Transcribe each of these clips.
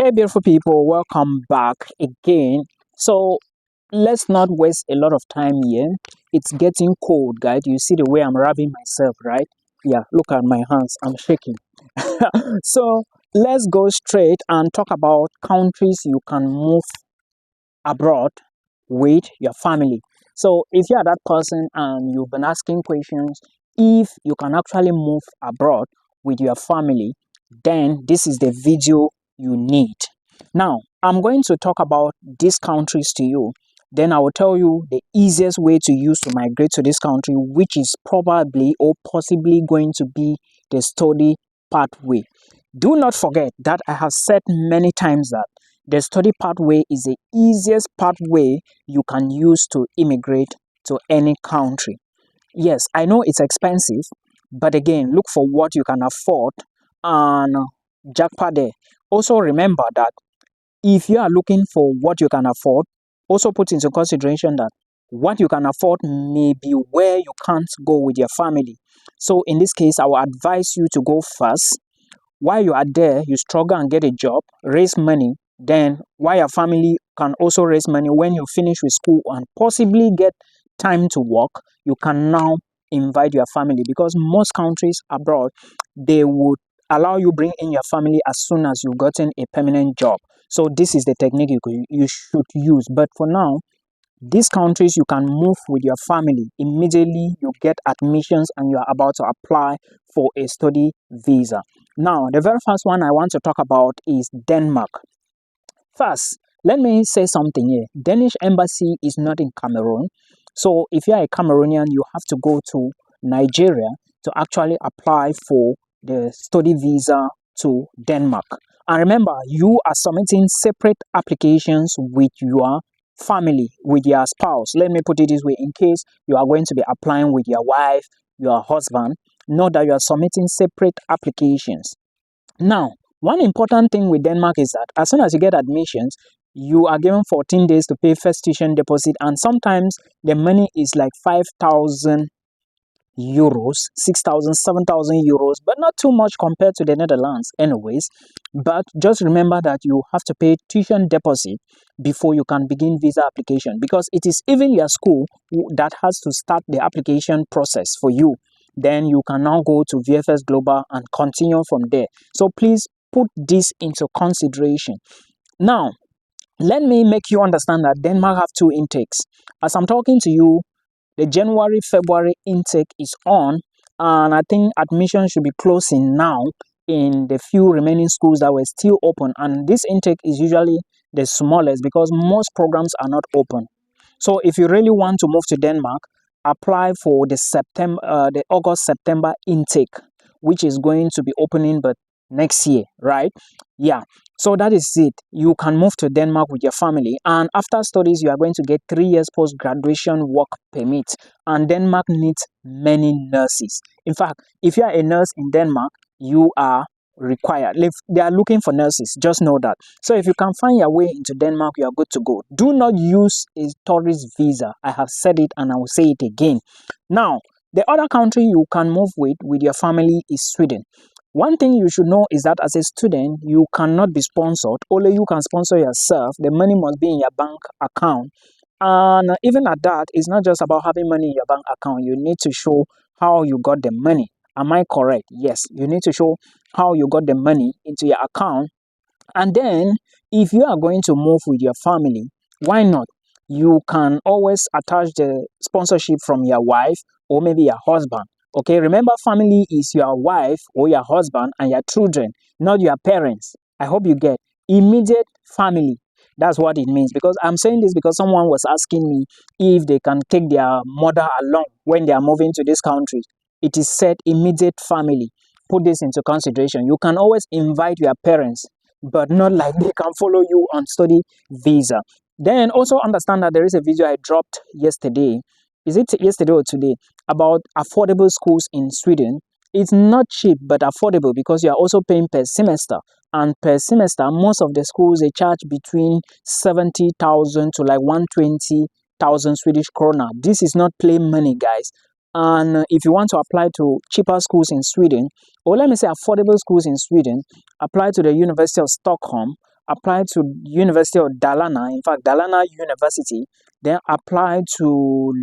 Hey, beautiful people, welcome back again. So, let's not waste a lot of time here. It's getting cold, guys. You see the way I'm rubbing myself, right? Yeah, look at my hands, I'm shaking. So, let's go straight and talk about countries you can move abroad with your family. So, if you are that person and you've been asking questions, if you can actually move abroad with your family, then this is the video you need. Now, I'm going to talk about these countries to you. Then I will tell you the easiest way to use to migrate to this country, which is probably or possibly going to be the study pathway. Do not forget that I have said many times that the study pathway is the easiest pathway you can use to immigrate to any country. Yes, I know it's expensive, but again, look for what you can afford and jackpot there. Also, remember that if you are looking for what you can afford, also put into consideration that what you can afford may be where you can't go with your family. So, in this case, I will advise you to go first. While you are there, you struggle and get a job, raise money. Then, while your family can also raise money when you finish with school and possibly get time to work, you can now invite your family because most countries abroad they would allow you bring in your family as soon as you've gotten a permanent job. So this is the technique you should use. But for now, these countries you can move with your family immediately you get admissions and you are about to apply for a study visa. Now, the very first one I want to talk about is Denmark. First, let me say something here. Danish embassy is not in Cameroon. So if you are a Cameroonian, you have to go to Nigeria to actually apply for the study visa to Denmark. And remember, you are submitting separate applications with your family, with your spouse. Let me put it this way, in case you are going to be applying with your wife, your husband, know that you are submitting separate applications. Now, one important thing with Denmark is that as soon as you get admissions, you are given 14 days to pay first tuition deposit, and sometimes the money is like 5,000 euros, 6,000, 7,000 euros, but not too much compared to the Netherlands, anyways. But just remember that you have to pay tuition deposit before you can begin visa application because it is even your school that has to start the application process for you. Then you can now go to VFS Global and continue from there. So please put this into consideration. Now, let me make you understand that Denmark have two intakes. As I'm talking to you, the January-February intake is on, and I think admission should be closing now in the few remaining schools that were still open. And this intake is usually the smallest because most programs are not open. So if you really want to move to Denmark, apply for the August-September intake, which is going to be opening but next year, right? Yeah. So that is it. You can move to Denmark with your family, and after studies, you are going to get 3 years post-graduation work permit. And Denmark needs many nurses. In fact, if you are a nurse in Denmark, you are required. If they are looking for nurses, just know that. So if you can find your way into Denmark, you are good to go. Do not use a tourist visa. I have said it and I will say it again. Now, the other country you can move with your family is Sweden. One thing you should know is that as a student, you cannot be sponsored. Only you can sponsor yourself. The money must be in your bank account. And even at that, it's not just about having money in your bank account. You need to show how you got the money. Am I correct? Yes, you need to show how you got the money into your account. And then, if you are going to move with your family, why not? You can always attach the sponsorship from your wife or maybe your husband. Okay, remember, family is your wife or your husband and your children, not your parents. I hope you get immediate family. That's what it means. Because I'm saying this because someone was asking me if they can take their mother along when they are moving to this country. It is said immediate family. Put this into consideration. You can always invite your parents, but not like they can follow you on study visa. Then also understand that there is a video I dropped yesterday. Is it yesterday or today? About affordable schools in Sweden. It's not cheap but affordable because you are also paying per semester. And per semester, most of the schools they charge between 70,000 to like 120,000 Swedish krona. This is not plain money, guys. And if you want to apply to cheaper schools in Sweden, or let me say affordable schools in Sweden, apply to the University of Stockholm, apply to University of Dalarna, in fact, Dalarna University, then apply to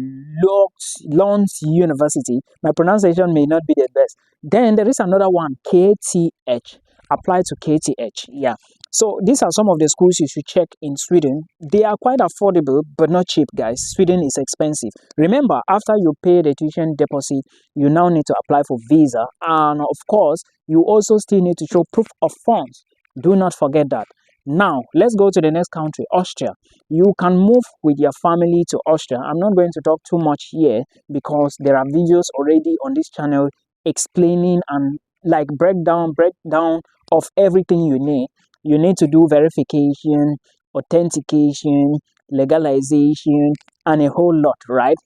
Lons University. My pronunciation may not be the best. Then there is another one, KTH. Apply to KTH. Yeah. So these are some of the schools you should check in Sweden. They are quite affordable, but not cheap, guys. Sweden is expensive. Remember, after you pay the tuition deposit, you now need to apply for visa. And of course, you also still need to show proof of funds. Do not forget that. Now, let's go to the next country, Austria. You can move with your family to Austria. I'm not going to talk too much here because there are videos already on this channel explaining and like breakdown of everything you need. You need to do verification, authentication, legalization, and a whole lot, right?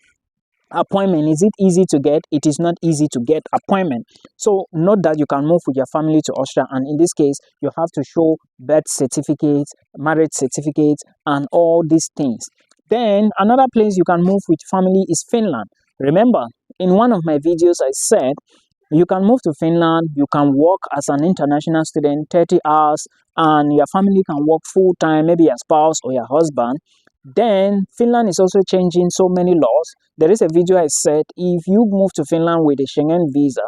Appointment, is it easy to get? It is not easy to get appointment. So note that you can move with your family to Austria, and in this case you have to show birth certificates, marriage certificates, and all these things. Then another place you can move with family is Finland. Remember, in one of my videos I said you can move to Finland, you can work as an international student 30 hours, and your family can work full time, maybe your spouse or your husband. Then Finland is also changing so many laws. There is a video I said if you move to Finland with a Schengen visa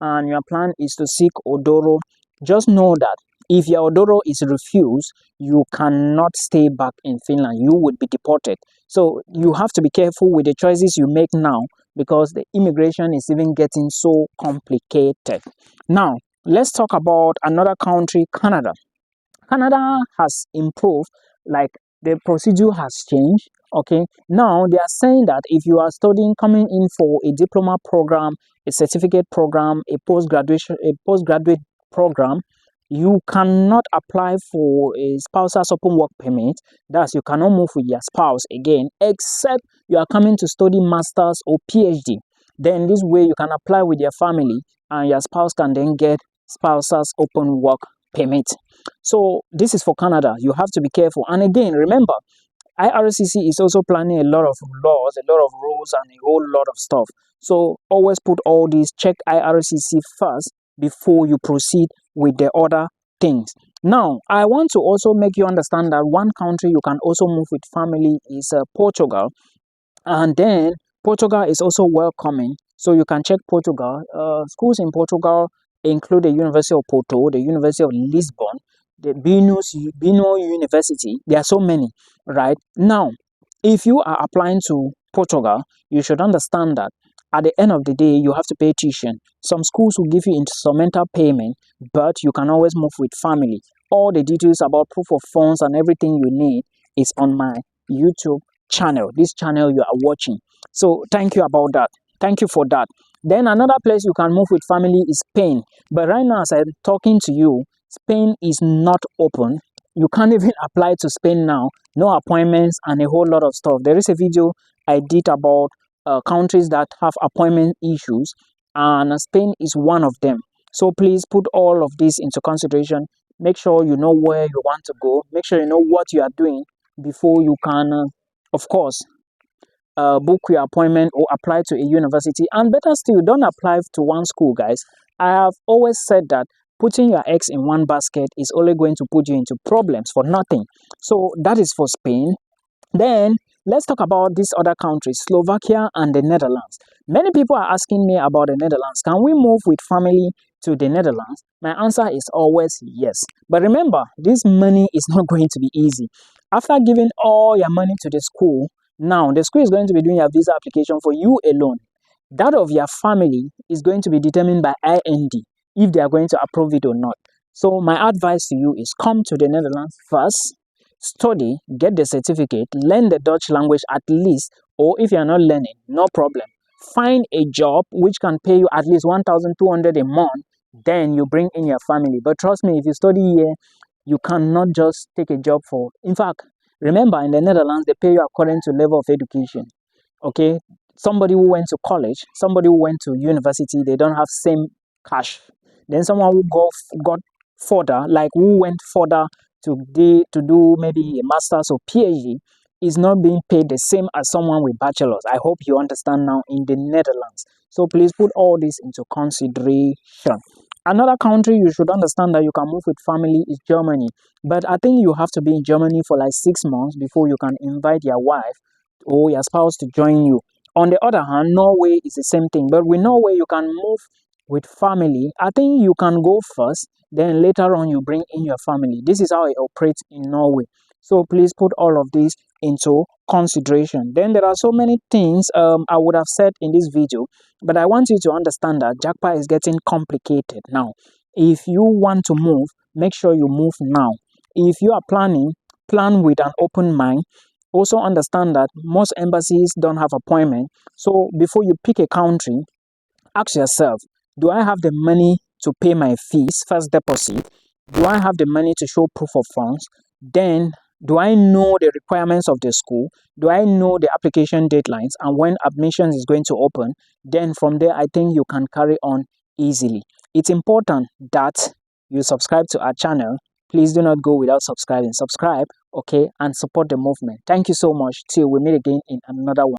and your plan is to seek Odoro, just know that if your Odoro is refused, you cannot stay back in Finland. You would be deported. So you have to be careful with the choices you make now because the immigration is even getting so complicated. Now, let's talk about another country, Canada. Canada has improved, like the procedure has changed. Okay, now they are saying that if you are studying, coming in for a diploma program, a certificate program, a postgraduate program, you cannot apply for a spouse's open work permit. Thus, you cannot move with your spouse again, except you are coming to study masters or PhD. Then this way you can apply with your family, and your spouse can then get spouse's open work permit. So this is for Canada. You have to be careful. And again, remember, IRCC is also planning a lot of laws, a lot of rules, and a whole lot of stuff. So always put all these, check IRCC first before you proceed with the other things. Now, I want to also make you understand that one country you can also move with family is Portugal. And then Portugal is also welcoming. So you can check Portugal. Schools in Portugal include the University of Porto, the University of Lisbon, the Bino University. There are so many, right? Now, if you are applying to Portugal, you should understand that at the end of the day, you have to pay tuition. Some schools will give you instrumental payment, but you can always move with family. All the details about proof of funds and everything you need is on my YouTube channel, this channel you are watching. So thank you about that. Thank you for that. Then another place you can move with family is Spain. But right now, as I'm talking to you, Spain is not open. You can't even apply to Spain now. No appointments and a whole lot of stuff. There is a video I did about countries that have appointment issues, and Spain is one of them. So please put all of this into consideration. Make sure you know where you want to go. Make sure you know what you are doing before you can, of course, book your appointment or apply to a university. And better still, don't apply to one school, guys. I have always said that putting your eggs in one basket is only going to put you into problems for nothing. So that is for Spain. Then let's talk about these other countries, Slovakia and the Netherlands. Many people are asking me about the Netherlands. Can we move with family to the Netherlands? My answer is always yes. But remember, this money is not going to be easy. After giving all your money to the school, now the school is going to be doing your visa application for you alone. That of your family is going to be determined by IND if they are going to approve it or not. So my advice to you is come to the Netherlands first, study, get the certificate, learn the Dutch language at least, or if you are not learning, no problem. Find a job which can pay you at least 1,200 a month, then you bring in your family. But trust me, if you study here, you cannot just take a job for. In fact, remember in the Netherlands, they pay you according to level of education. Okay, somebody who went to college, somebody who went to university, they don't have same cash. Then someone who got further, like who went further to do maybe a master's or PhD, is not being paid the same as someone with bachelor's. I hope you understand now in the Netherlands. So please put all this into consideration. Another country you should understand that you can move with family is Germany. But I think you have to be in Germany for like 6 months before you can invite your wife or your spouse to join you. On the other hand, Norway is the same thing. But with Norway, you can move with family. I think you can go first, then later on you bring in your family. This is how it operates in Norway. So please put all of this into consideration. Then there are so many things I would have said in this video, but I want you to understand that Jackpot is getting complicated now. If you want to move, make sure you move now. If you are planning, plan with an open mind. Also understand that most embassies don't have appointment. So before you pick a country, ask yourself, do I have the money to pay my fees, first deposit? Do I have the money to show proof of funds? Then, do I know the requirements of the school? Do I know the application deadlines and when admissions is going to open? Then from there, I think you can carry on easily. It's important that you subscribe to our channel. Please do not go without subscribing. Subscribe, okay, and support the movement. Thank you so much. Till we meet again in another one.